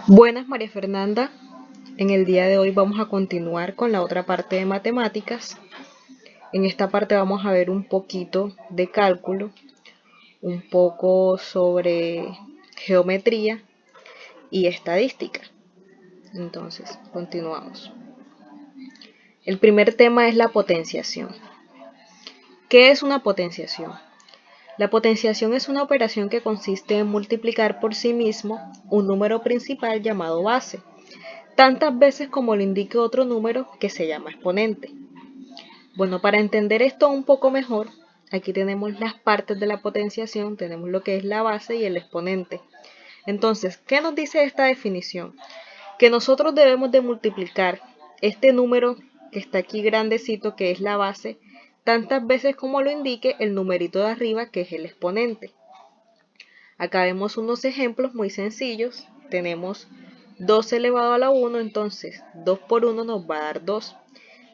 Buenas, María Fernanda. En el día de hoy vamos a continuar con la otra parte de matemáticas. En esta parte vamos a ver un poquito de cálculo, un poco sobre geometría y estadística. Entonces, continuamos. El primer tema es la potenciación. ¿Qué es una potenciación? La potenciación es una operación que consiste en multiplicar por sí mismo un número principal llamado base, tantas veces como lo indique otro número que se llama exponente. Bueno, para entender esto un poco mejor, aquí tenemos las partes de la potenciación, tenemos lo que es la base y el exponente. Entonces, ¿qué nos dice esta definición? Que nosotros debemos de multiplicar este número que está aquí grandecito, que es la base, tantas veces como lo indique el numerito de arriba, que es el exponente. Acá vemos unos ejemplos muy sencillos. Tenemos 2 elevado a la 1, entonces 2 por 1 nos va a dar 2.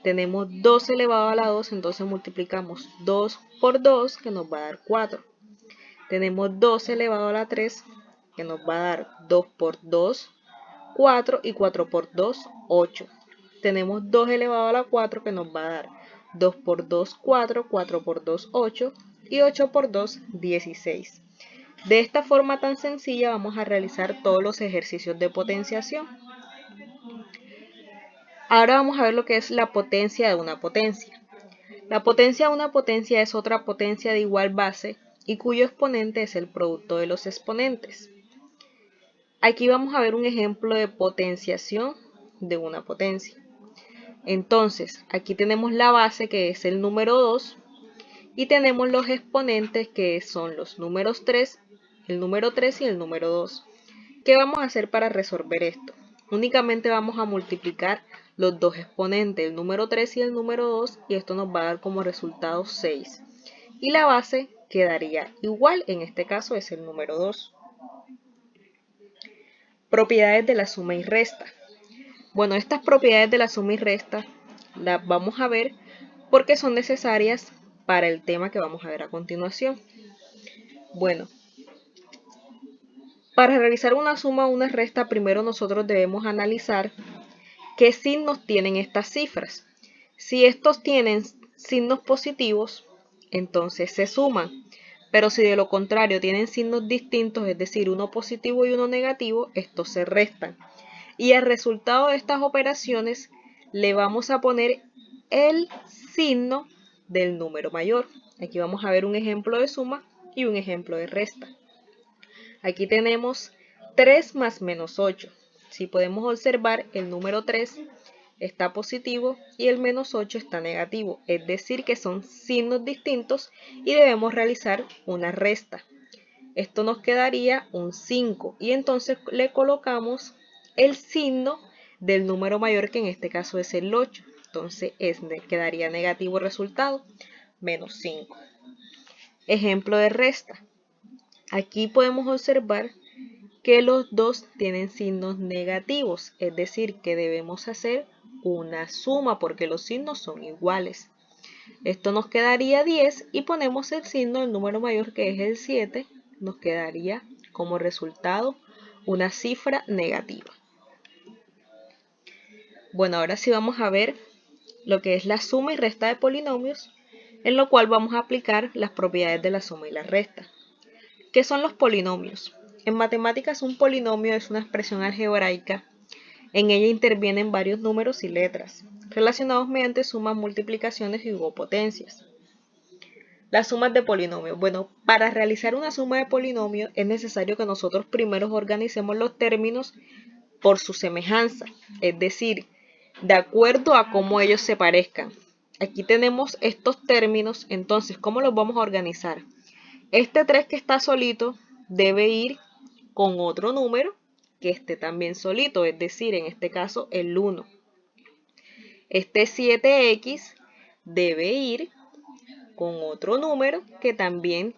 Tenemos 2 elevado a la 2, entonces multiplicamos 2 por 2, que nos va a dar 4. Tenemos 2 elevado a la 3, que nos va a dar 2 por 2, 4, y 4 por 2, 8. Tenemos 2 elevado a la 4, que nos va a dar 2 por 2, 4, 4 por 2, 8, y 8 por 2, 16. De esta forma tan sencilla vamos a realizar todos los ejercicios de potenciación. Ahora vamos a ver lo que es la potencia de una potencia. La potencia de una potencia es otra potencia de igual base y cuyo exponente es el producto de los exponentes. Aquí vamos a ver un ejemplo de potenciación de una potencia. Entonces, aquí tenemos la base, que es el número 2, y tenemos los exponentes, que son los números 3, el número 3 y el número 2. ¿Qué vamos a hacer para resolver esto? Únicamente vamos a multiplicar los dos exponentes, el número 3 y el número 2, y esto nos va a dar como resultado 6. Y la base quedaría igual, en este caso es el número 2. Propiedades de la suma y resta. Bueno, estas propiedades de la suma y resta las vamos a ver porque son necesarias para el tema que vamos a ver a continuación. Bueno, para realizar una suma o una resta, primero nosotros debemos analizar qué signos tienen estas cifras. Si estos tienen signos positivos, entonces se suman. Pero si de lo contrario tienen signos distintos, es decir, uno positivo y uno negativo, estos se restan. Y al resultado de estas operaciones le vamos a poner el signo del número mayor. Aquí vamos a ver un ejemplo de suma y un ejemplo de resta. Aquí tenemos 3 más menos 8. Si podemos observar, el número 3 está positivo y el menos 8 está negativo, es decir que son signos distintos y debemos realizar una resta. Esto nos quedaría un 5 y entonces le colocamos el signo del número mayor, que en este caso es el 8. Entonces quedaría negativo el resultado, menos 5. Ejemplo de resta. Aquí podemos observar que los dos tienen signos negativos, es decir, que debemos hacer una suma porque los signos son iguales. Esto nos quedaría 10 y ponemos el signo del número mayor, que es el 7, nos quedaría como resultado una cifra negativa. Bueno, ahora sí vamos a ver lo que es la suma y resta de polinomios, en lo cual vamos a aplicar las propiedades de la suma y la resta. ¿Qué son los polinomios? En matemáticas, un polinomio es una expresión algebraica. En ella intervienen varios números y letras, relacionados mediante sumas, multiplicaciones y potencias. Las sumas de polinomios. Bueno, para realizar una suma de polinomios es necesario que nosotros primero organicemos los términos por su semejanza, es decir, de acuerdo a cómo ellos se parezcan. Aquí tenemos estos términos, entonces, ¿cómo los vamos a organizar? Este 3 que está solito debe ir con otro número que esté también solito, es decir, en este caso el 1. Este 7x debe ir con otro número que también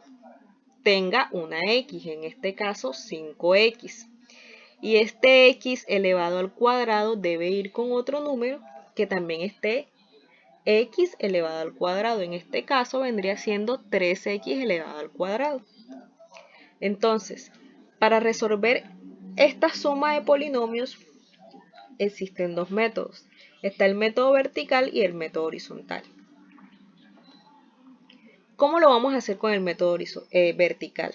tenga una x, en este caso 5x. Y este x elevado al cuadrado debe ir con otro número que también esté x elevado al cuadrado. En este caso vendría siendo 3x elevado al cuadrado. Entonces, para resolver esta suma de polinomios existen dos métodos. Está el método vertical y el método horizontal. ¿Cómo lo vamos a hacer con el método vertical?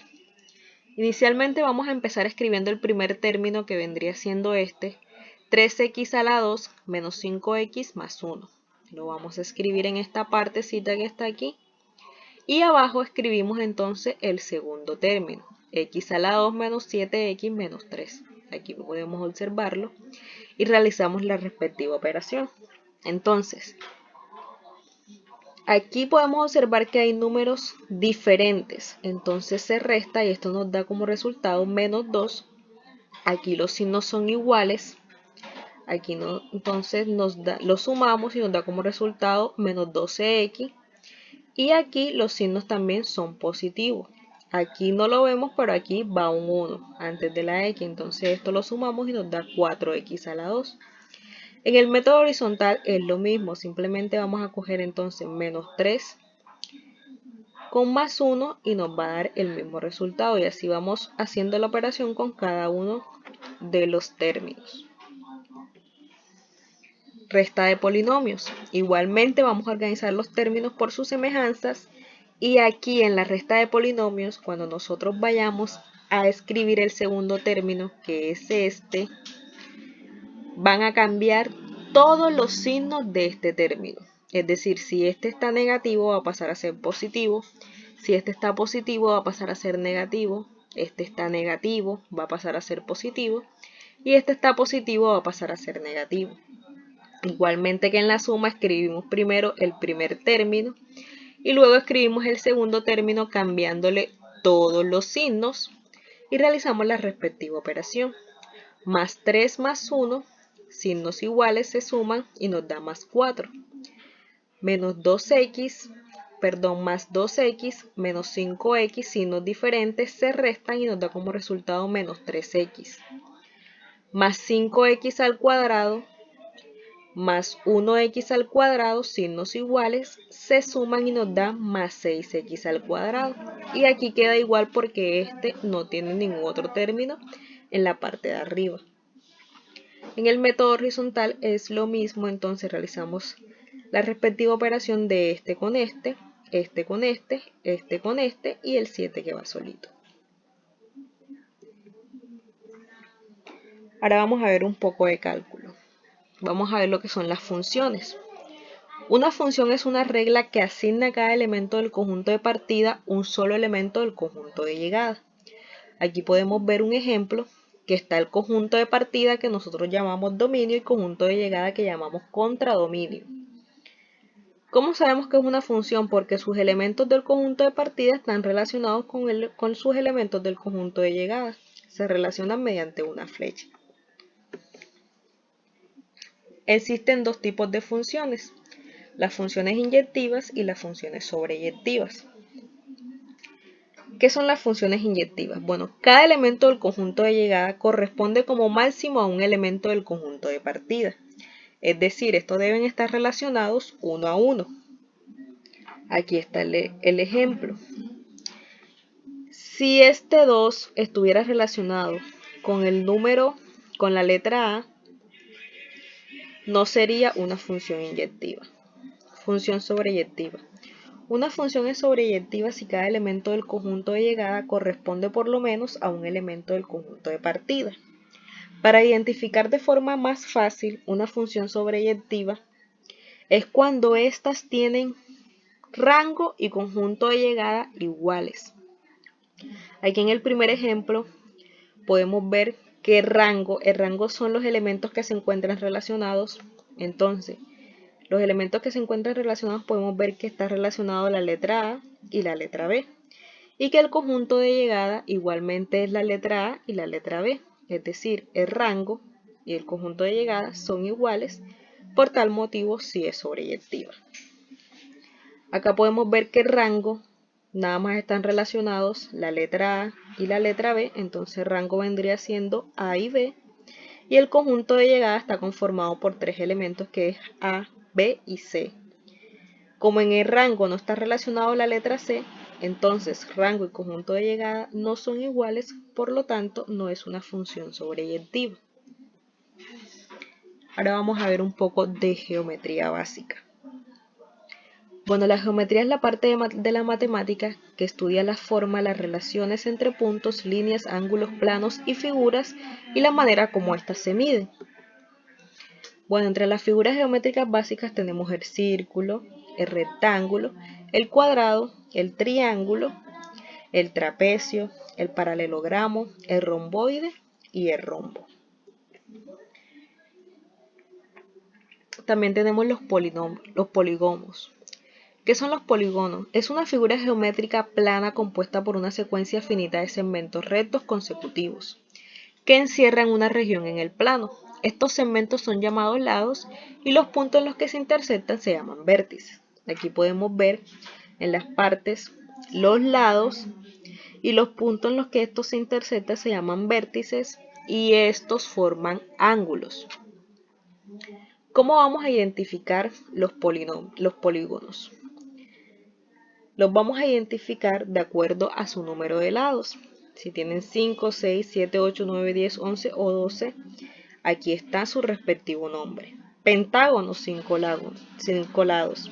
Inicialmente vamos a empezar escribiendo el primer término, que vendría siendo este, 3x a la 2 menos 5x más 1. Lo vamos a escribir en esta partecita que está aquí. Y abajo escribimos entonces el segundo término, x a la 2 menos 7x menos 3. Aquí podemos observarlo y realizamos la respectiva operación. Entonces, aquí podemos observar que hay números diferentes, entonces se resta y esto nos da como resultado menos 2. Aquí los signos son iguales, aquí no, entonces lo sumamos y nos da como resultado menos 12x. Y aquí los signos también son positivos. Aquí no lo vemos, pero aquí va un 1 antes de la x. Entonces esto lo sumamos y nos da 4x a la 2. En el método horizontal es lo mismo. Simplemente vamos a coger entonces menos 3 con más 1 y nos va a dar el mismo resultado. Y así vamos haciendo la operación con cada uno de los términos. Resta de polinomios. Igualmente vamos a organizar los términos por sus semejanzas. Y aquí en la resta de polinomios, cuando nosotros vayamos a escribir el segundo término, que es este, van a cambiar todos los signos de este término. Es decir, si este está negativo va a pasar a ser positivo, si este está positivo va a pasar a ser negativo, este está negativo va a pasar a ser positivo y este está positivo va a pasar a ser negativo. Igualmente que en la suma escribimos primero el primer término y luego escribimos el segundo término cambiándole todos los signos y realizamos la respectiva operación. Más 3 más 1, signos iguales se suman y nos da más 4. Menos 2x, más 2x menos 5x, signos diferentes se restan y nos da como resultado menos 3x. Más 5x al cuadrado más 1x al cuadrado, signos iguales, se suman y nos da más 6x al cuadrado. Y aquí queda igual porque este no tiene ningún otro término en la parte de arriba. En el método horizontal es lo mismo, entonces realizamos la respectiva operación de este con este, este con este, este con este y el 7 que va solito. Ahora vamos a ver un poco de cálculo. Vamos a ver lo que son las funciones. Una función es una regla que asigna a cada elemento del conjunto de partida un solo elemento del conjunto de llegada. Aquí podemos ver un ejemplo que está el conjunto de partida que nosotros llamamos dominio y conjunto de llegada que llamamos contradominio. ¿Cómo sabemos que es una función? Porque sus elementos del conjunto de partida están relacionados con sus elementos del conjunto de llegada. Se relacionan mediante una flecha. Existen dos tipos de funciones, las funciones inyectivas y las funciones sobreyectivas. ¿Qué son las funciones inyectivas? Bueno, cada elemento del conjunto de llegada corresponde como máximo a un elemento del conjunto de partida. Es decir, estos deben estar relacionados uno a uno. Aquí está el ejemplo. Si este 2 estuviera relacionado con el número, con la letra A, no sería una función inyectiva. Función sobreyectiva. Una función es sobreyectiva si cada elemento del conjunto de llegada corresponde por lo menos a un elemento del conjunto de partida. Para identificar de forma más fácil una función sobreyectiva es cuando éstas tienen rango y conjunto de llegada iguales. Aquí en el primer ejemplo podemos ver que el rango son los elementos que se encuentran relacionados. Entonces, los elementos que se encuentran relacionados podemos ver que está relacionado la letra A y la letra B. Y que el conjunto de llegada igualmente es la letra A y la letra B. Es decir, el rango y el conjunto de llegada son iguales, por tal motivo sí es sobreyectiva. Acá podemos ver que el rango nada más están relacionados la letra A y la letra B, entonces el rango vendría siendo A y B, y el conjunto de llegada está conformado por tres elementos que es A, B y C. Como en el rango no está relacionado la letra C, Entonces, rango y conjunto de llegada no son iguales, por lo tanto, no es una función sobreyectiva. Ahora vamos a ver un poco de geometría básica. Bueno, la geometría es la parte de la matemática que estudia la forma, las relaciones entre puntos, líneas, ángulos, planos y figuras y la manera como éstas se miden. Bueno, entre las figuras geométricas básicas tenemos el círculo, el rectángulo, el cuadrado, el triángulo, el trapecio, el paralelogramo, el romboide y el rombo. También tenemos los polígonos. ¿Qué son los polígonos? Es una figura geométrica plana compuesta por una secuencia finita de segmentos rectos consecutivos que encierran una región en el plano. Estos segmentos son llamados lados y los puntos en los que se intersectan se llaman vértices. Aquí podemos ver en las partes los lados y los puntos en los que estos se intersectan se llaman vértices y estos forman ángulos. ¿Cómo vamos a identificar los polígonos? Los vamos a identificar de acuerdo a su número de lados. Si tienen 5, 6, 7, 8, 9, 10, 11 o 12, aquí está su respectivo nombre. Pentágono, 5 lados.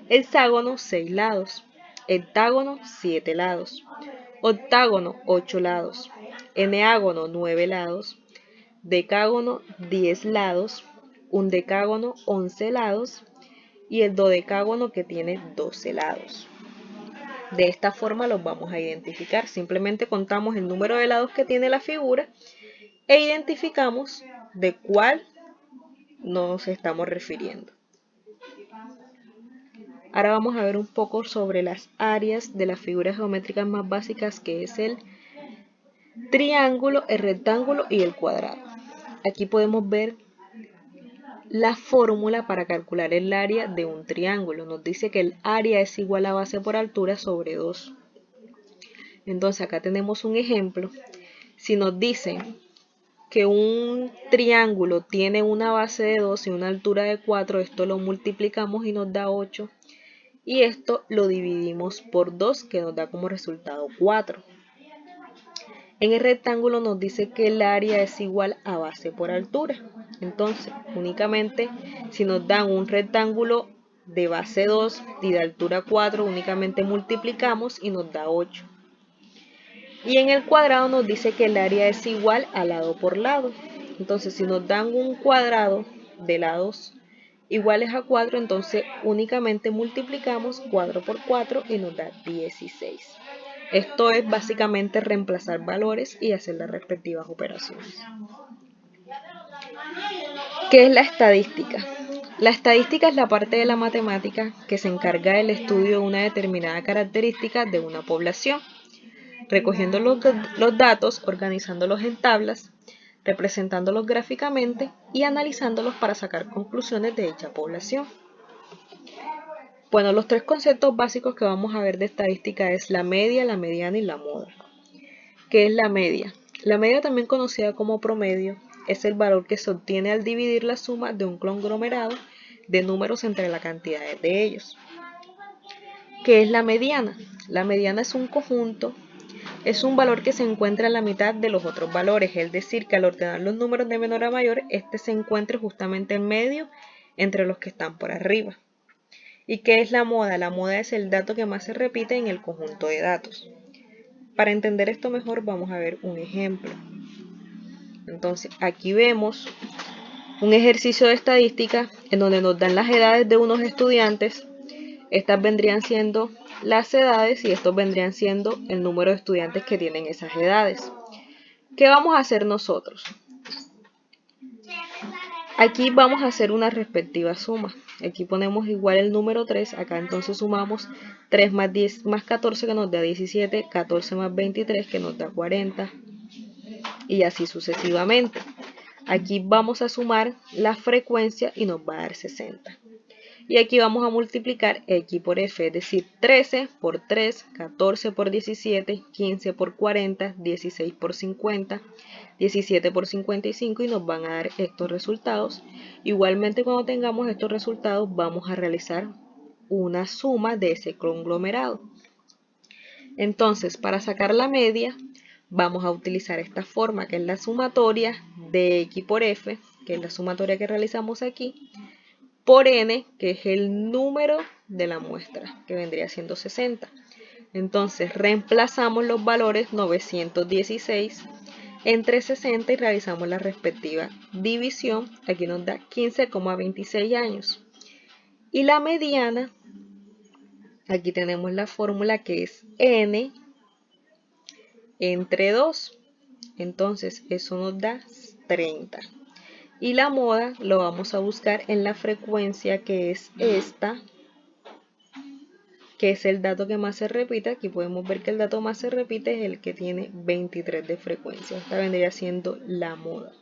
Hexágono, 6 lados. Heptágono, 7 lados. Octágono, 8 lados. Eneágono, 9 lados. Decágono, 10 lados. Undecágono, 11 lados. Y el dodecágono, que tiene 12 lados. De esta forma los vamos a identificar. Simplemente contamos el número de lados que tiene la figura e identificamos de cuál nos estamos refiriendo. Ahora vamos a ver un poco sobre las áreas de las figuras geométricas más básicas, que es el triángulo, el rectángulo y el cuadrado. Aquí podemos ver la fórmula para calcular el área de un triángulo. Nos dice que el área es igual a base por altura sobre 2. Entonces acá tenemos un ejemplo. Si nos dicen que un triángulo tiene una base de 2 y una altura de 4, esto lo multiplicamos y nos da 8. Y esto lo dividimos por 2, que nos da como resultado 4. En el rectángulo nos dice que el área es igual a base por altura. Entonces, únicamente si nos dan un rectángulo de base 2 y de altura 4, únicamente multiplicamos y nos da 8. Y en el cuadrado nos dice que el área es igual a lado por lado. Entonces, si nos dan un cuadrado de lados iguales a 4, entonces únicamente multiplicamos 4 por 4 y nos da 16. Esto es básicamente reemplazar valores y hacer las respectivas operaciones. ¿Qué es la estadística? La estadística es la parte de la matemática que se encarga del estudio de una determinada característica de una población, recogiendo los datos, organizándolos en tablas, representándolos gráficamente y analizándolos para sacar conclusiones de dicha población. Bueno, los tres conceptos básicos que vamos a ver de estadística es la media, la mediana y la moda. ¿Qué es la media? La media, también conocida como promedio, es el valor que se obtiene al dividir la suma de un conglomerado de números entre las cantidades de ellos. ¿Qué es la mediana? La mediana es un conjunto, es un valor que se encuentra en la mitad de los otros valores, es decir, que al ordenar los números de menor a mayor, este se encuentra justamente en medio entre los que están por arriba. ¿Y qué es la moda? La moda es el dato que más se repite en el conjunto de datos. Para entender esto mejor vamos a ver un ejemplo. Entonces aquí vemos un ejercicio de estadística en donde nos dan las edades de unos estudiantes. Estas vendrían siendo las edades y estos vendrían siendo el número de estudiantes que tienen esas edades. ¿Qué vamos a hacer nosotros? Aquí vamos a hacer una respectiva suma. Aquí ponemos igual el número 3, acá entonces sumamos 3 más 10 más 14 que nos da 17, 14 más 23 que nos da 40 y así sucesivamente. Aquí vamos a sumar la frecuencia y nos va a dar 60. Y aquí vamos a multiplicar X por F, es decir, 13 por 3, 14 por 17, 15 por 40, 16 por 50, 17 por 55 y nos van a dar estos resultados. Igualmente, cuando tengamos estos resultados vamos a realizar una suma de ese conglomerado. Entonces, para sacar la media, vamos a utilizar esta forma, que es la sumatoria de X por F, que es la sumatoria que realizamos aquí, por N, que es el número de la muestra, que vendría siendo 60. Entonces, reemplazamos los valores 916 entre 60 y realizamos la respectiva división. Aquí nos da 15,26 años. Y la mediana, aquí tenemos la fórmula que es N entre 2. Entonces, eso nos da 30. Y la moda lo vamos a buscar en la frecuencia, que es esta, que es el dato que más se repite. Aquí podemos ver que el dato más se repite es el que tiene 23 de frecuencia. Esta vendría siendo la moda.